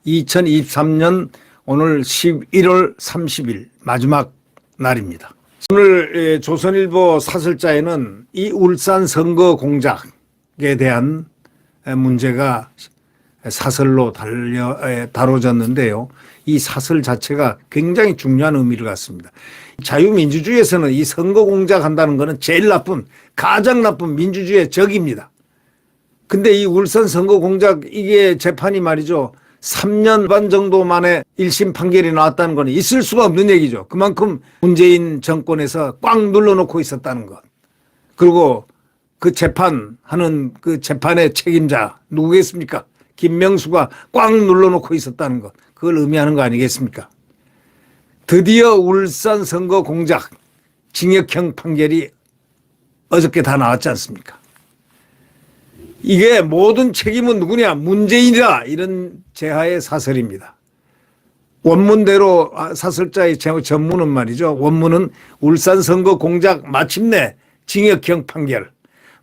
(2023년) 오늘 11월 30일 마지막 날입니다. 오늘 조선일보 사설자에는 이 울산 선거 공작에 대한 문제가 사설로 다뤄졌는데요. 이 사설 자체가 굉장히 중요한 의미를 갖습니다. 자유민주주의에서는 이 선거 공작한다는 것은 제일 나쁜, 가장 나쁜 민주주의의 적입니다. 근데 이 울산 선거 공작, 이게 재판이 말이죠, 3년 반 정도 만에 1심 판결이 나왔다는 건 있을 수가 없는 얘기죠. 그만큼 문재인 정권에서 꽉 눌러놓고 있었다는 것. 그리고 그 재판하는 그 재판의 책임자 누구겠습니까? 김명수가 꽉 눌러놓고 있었다는 것. 그걸 의미하는 거 아니겠습니까? 드디어 울산 선거 공작 징역형 판결이 어저께 다 나왔지 않습니까? 이게 모든 책임은 누구냐? 문재인이다. 이런 제하의 사설입니다. 원문대로 사설자의 전문은 말이죠. 원문은 울산 선거 공작 마침내 징역형 판결.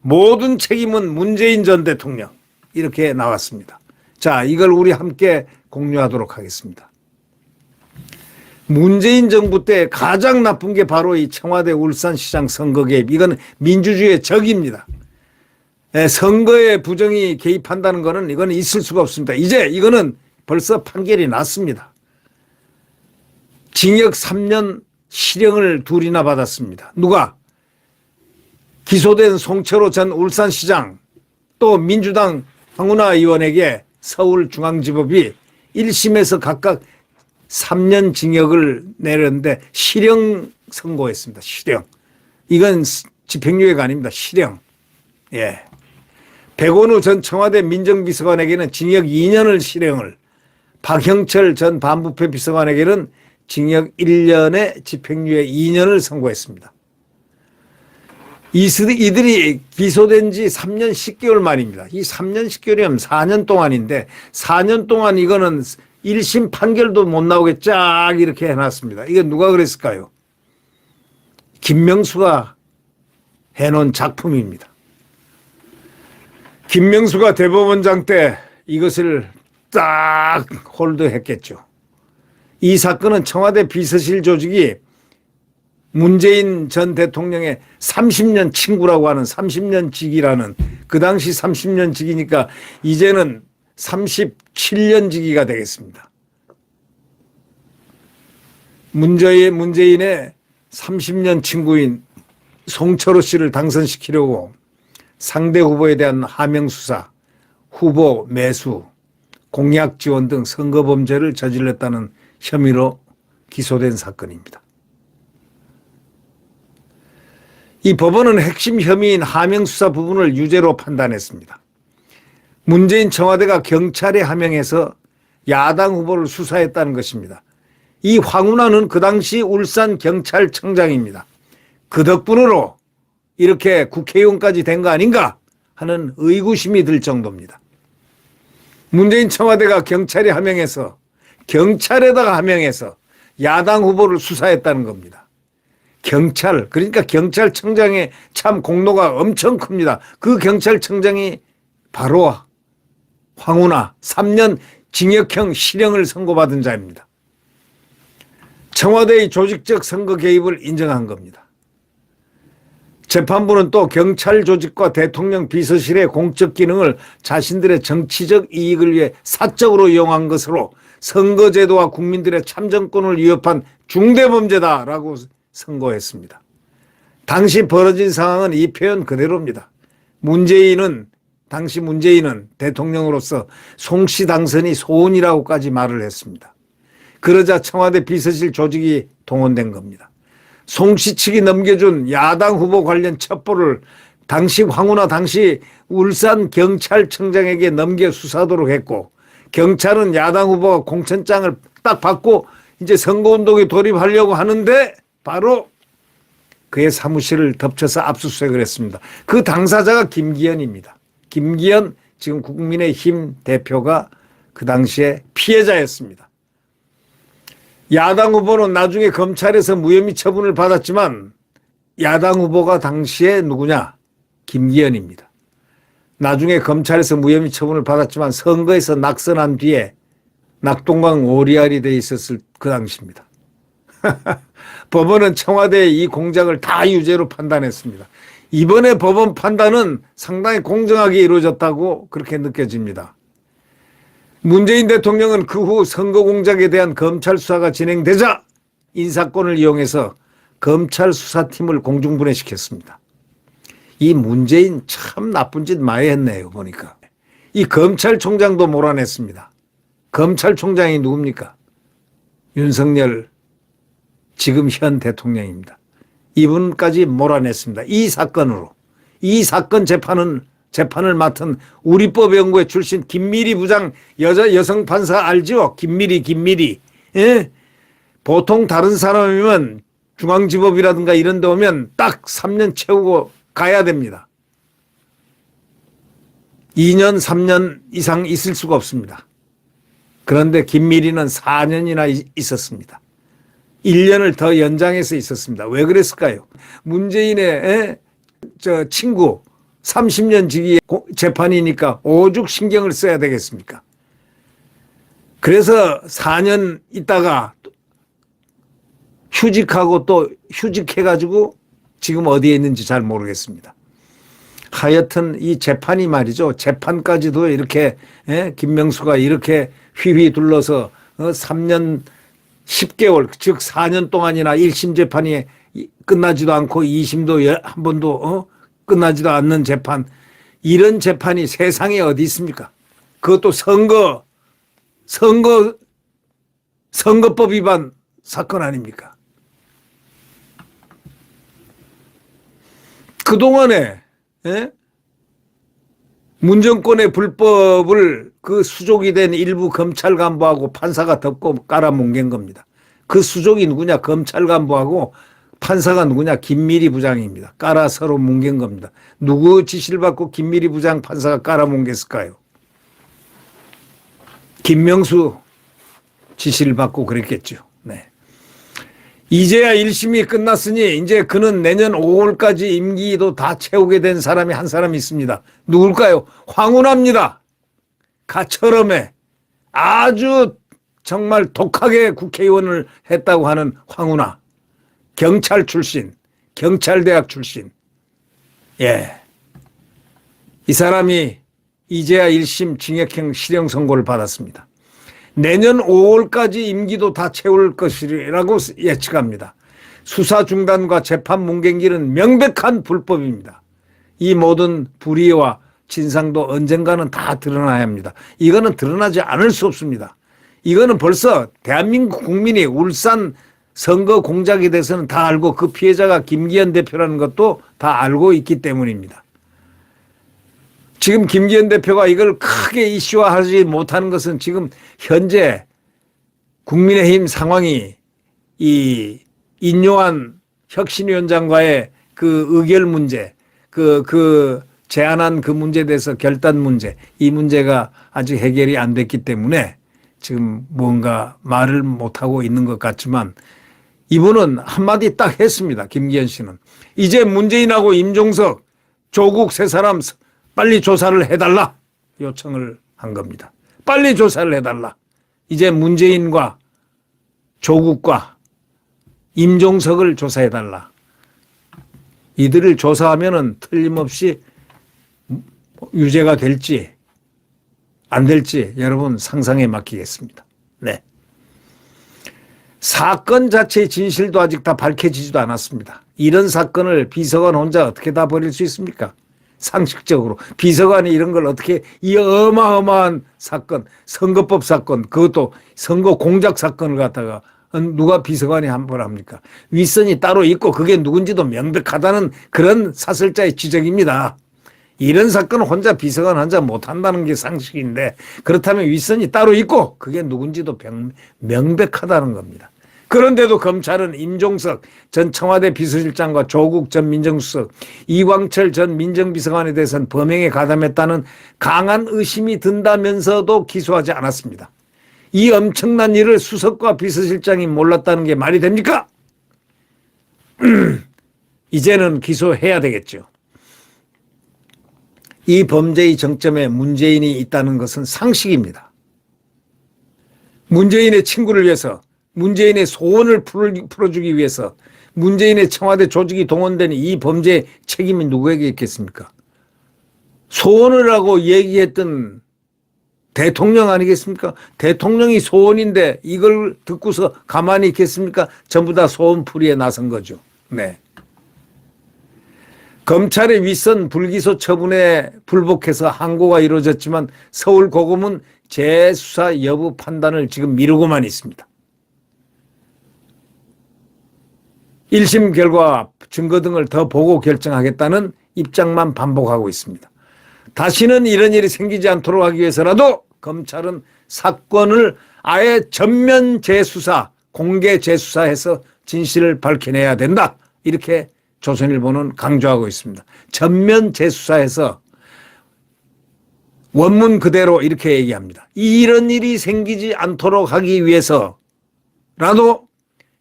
모든 책임은 문재인 전 대통령. 이렇게 나왔습니다. 자, 이걸 우리 함께 공유하도록 하겠습니다. 문재인 정부 때 가장 나쁜 게 바로 이 청와대 울산시장 선거 개입. 이건 민주주의의 적입니다. 선거에 부정이 개입한다는 것은 이건 있을 수가 없습니다. 이제 이거는 벌써 판결이 났습니다. 징역 3년 실형을 둘이나 받았습니다. 누가? 기소된 송철호 전 울산시장, 또 민주당 황운하 의원에게 서울중앙지법이 1심에서 각각 3년 징역을 내렸는데 실형 선고했습니다. 실형. 이건 집행유예가 아닙니다. 실형. 예. 백원우 전 청와대 민정비서관에게는 징역 2년을 실형을, 박형철 전 반부패 비서관에게는 징역 1년에 집행유예 2년을 선고했습니다. 이들이 기소된 지 3년 10개월 만입니다. 이 3년 10개월이면 4년 동안인데 4년 동안 이거는 1심 판결도 못 나오게 쫙 이렇게 해놨습니다. 이게 누가 그랬을까요? 김명수가 해놓은 작품입니다. 김명수가 대법원장 때 이것을 딱 홀드했겠죠. 이 사건은 청와대 비서실 조직이 문재인 전 대통령의 30년 친구라고 하는 30년 직이라는, 그 당시 30년 직이니까 이제는 37년 직이가 되겠습니다. 문재인의 30년 친구인 송철호 씨를 당선시키려고 상대 후보에 대한 하명 수사, 후보 매수, 공약 지원 등 선거 범죄를 저질렀다는 혐의로 기소된 사건입니다. 이 법원은 핵심 혐의인 하명 수사 부분을 유죄로 판단했습니다. 문재인 청와대가 경찰에 하명해서 야당 후보를 수사했다는 것입니다. 이 황운하는 그 당시 울산 경찰청장입니다. 그 덕분으로 이렇게 국회의원까지 된 거 아닌가 하는 의구심이 들 정도입니다. 문재인 청와대가 경찰에 하명해서, 경찰에다가 하명해서 야당 후보를 수사했다는 겁니다. 경찰, 그러니까 경찰청장의 참 공로가 엄청 큽니다. 그 경찰청장이 바로 황운하 3년 징역형 실형을 선고받은 자입니다. 청와대의 조직적 선거 개입을 인정한 겁니다. 재판부는 또 경찰 조직과 대통령 비서실의 공적 기능을 자신들의 정치적 이익을 위해 사적으로 이용한 것으로 선거제도와 국민들의 참정권을 위협한 중대범죄다라고 선고했습니다. 당시 벌어진 상황은 이 표현 그대로입니다. 당시 문재인은 대통령으로서 송씨 당선이 소원이라고까지 말을 했습니다. 그러자 청와대 비서실 조직이 동원된 겁니다. 송씨 측이 넘겨준 야당 후보 관련 첩보를 당시 황운하 당시 울산 경찰청장에게 넘겨 수사하도록 했고, 경찰은 야당 후보가 공천장을 딱 받고 이제 선거운동에 돌입하려고 하는데 바로 그의 사무실을 덮쳐서 압수수색을 했습니다. 그 당사자가 김기현입니다. 김기현 지금 국민의힘 대표가 그 당시에 피해자였습니다. 야당 후보는 나중에 검찰에서 무혐의 처분을 받았지만 야당 후보가 당시에 누구냐? 김기현입니다. 나중에 검찰에서 무혐의 처분을 받았지만 선거에서 낙선한 뒤에 낙동강 오리알이 돼 있었을 그 당시입니다. 법원은 청와대의 이 공작을 다 유죄로 판단했습니다. 이번에 법원 판단은 상당히 공정하게 이루어졌다고 그렇게 느껴집니다. 문재인 대통령은 그 후 선거 공작에 대한 검찰 수사가 진행되자 인사권을 이용해서 검찰 수사팀을 공중분해시켰습니다. 이 문재인 참 나쁜 짓 많이 했네요, 보니까. 이 검찰총장도 몰아냈습니다. 검찰총장이 누굽니까? 윤석열 지금 현 대통령입니다. 이분까지 몰아냈습니다. 이 사건으로. 이 사건 재판을 맡은 우리법연구회 출신 김미리 부장 여성 판사 알죠? 김미리. 예? 보통 다른 사람이면 중앙지법이라든가 이런 데 오면 딱 3년 채우고 가야 됩니다. 2년, 3년 이상 있을 수가 없습니다. 그런데 김미리는 4년이나 있었습니다. 1년을 더 연장해서 있었습니다. 왜 그랬을까요? 문재인의 친구 30년 지기 재판이니까 오죽 신경을 써야 되겠습니까? 그래서 4년 있다가 휴직하고 또 휴직해가지고 지금 어디에 있는지 잘 모르겠습니다. 하여튼 이 재판이 말이죠. 재판까지도 이렇게 김명수가 이렇게 휘휘 둘러서 3년 10개월 즉 4년 동안이나 1심 재판이 끝나지도 않고 2심도 한 번도 끝나지도 않는 재판, 이런 재판이 세상에 어디 있습니까? 그것도 선거법 위반 사건 아닙니까? 그동안에 문정권의 불법을 그 수족이 된 일부 검찰 간부하고 판사가 덮고 깔아뭉갠 겁니다. 그 수족이 누구냐? 검찰 간부하고 판사가 누구냐? 김미리 부장입니다. 깔아 서로 뭉갠 겁니다. 누구 지시를 받고 김미리 부장 판사가 깔아뭉갰을까요? 김명수 지시를 받고 그랬겠죠. 네. 이제야 1심이 끝났으니 이제 그는 내년 5월까지 임기도 다 채우게 된 사람이 한 사람 있습니다. 누굴까요? 황운하입니다. 가처럼에 아주 정말 독하게 국회의원을 했다고 하는 황운하. 경찰 출신, 경찰대학 출신. 예. 이 사람이 이제야 1심 징역형 실형 선고를 받았습니다. 내년 5월까지 임기도 다 채울 것이라고 예측합니다. 수사 중단과 재판 뭉갠길은 명백한 불법입니다. 이 모든 불의와 진상도 언젠가는 다 드러나야 합니다. 이거는 드러나지 않을 수 없습니다. 이거는 벌써 대한민국 국민이 울산 선거 공작에 대해서는 다 알고 그 피해자가 김기현 대표라는 것도 다 알고 있기 때문입니다. 지금 김기현 대표가 이걸 크게 이슈화하지 못하는 것은 지금 현재 국민의힘 상황이 이 인요한 혁신위원장과의 그 의결 문제, 그 제안한 그 문제에 대해서 결단 문제, 이 문제가 아직 해결이 안 됐기 때문에 지금 뭔가 말을 못하고 있는 것 같지만 이분은 한마디 딱 했습니다. 김기현 씨는. 이제 문재인하고 임종석, 조국 세 사람 빨리 조사를 해달라 요청을 한 겁니다. 빨리 조사를 해달라. 이제 문재인과 조국과 임종석을 조사해달라. 이들을 조사하면은 틀림없이 유죄가 될지 안 될지 여러분 상상에 맡기겠습니다. 네. 사건 자체의 진실도 아직 다 밝혀지지도 않았습니다. 이런 사건을 비서관 혼자 어떻게 다 버릴 수 있습니까? 상식적으로 비서관이 이런 걸 어떻게, 이 어마어마한 사건, 선거법 사건, 그것도 선거 공작 사건을 갖다가 누가 비서관이 한 번 합니까? 윗선이 따로 있고 그게 누군지도 명백하다는 그런 사설자의 지적입니다. 이런 사건은 혼자 비서관 혼자 못한다는 게 상식인데, 그렇다면 윗선이 따로 있고 그게 누군지도 명백하다는 겁니다. 그런데도 검찰은 임종석 전 청와대 비서실장과 조국 전 민정수석, 이광철 전 민정비서관에 대해서는 범행에 가담했다는 강한 의심이 든다면서도 기소하지 않았습니다. 이 엄청난 일을 수석과 비서실장이 몰랐다는 게 말이 됩니까? 이제는 기소해야 되겠죠. 이 범죄의 정점에 문재인이 있다는 것은 상식입니다. 문재인의 친구를 위해서, 문재인의 소원을 풀어주기 위해서 문재인의 청와대 조직이 동원된 이 범죄의 책임이 누구에게 있겠습니까? 소원을 하고 얘기했던 대통령 아니겠습니까? 대통령이 소원인데 이걸 듣고서 가만히 있겠습니까? 전부 다 소원풀이에 나선 거죠. 네. 검찰의 윗선 불기소 처분에 불복해서 항고가 이루어졌지만 서울고검은 재수사 여부 판단을 지금 미루고만 있습니다. 1심 결과 증거 등을 더 보고 결정하겠다는 입장만 반복하고 있습니다. 다시는 이런 일이 생기지 않도록 하기 위해서라도 검찰은 사건을 아예 전면 재수사, 공개 재수사해서 진실을 밝혀내야 된다. 이렇게 조선일보는 강조하고 있습니다. 전면 재수사해서 원문 그대로 이렇게 얘기합니다. 이런 일이 생기지 않도록 하기 위해서라도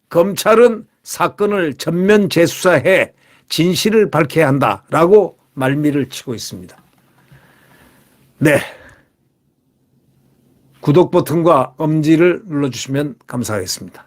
검찰은 사건을 전면 재수사해 진실을 밝혀야 한다라고 말미를 치고 있습니다. 네. 구독 버튼과 엄지를 눌러주시면 감사하겠습니다.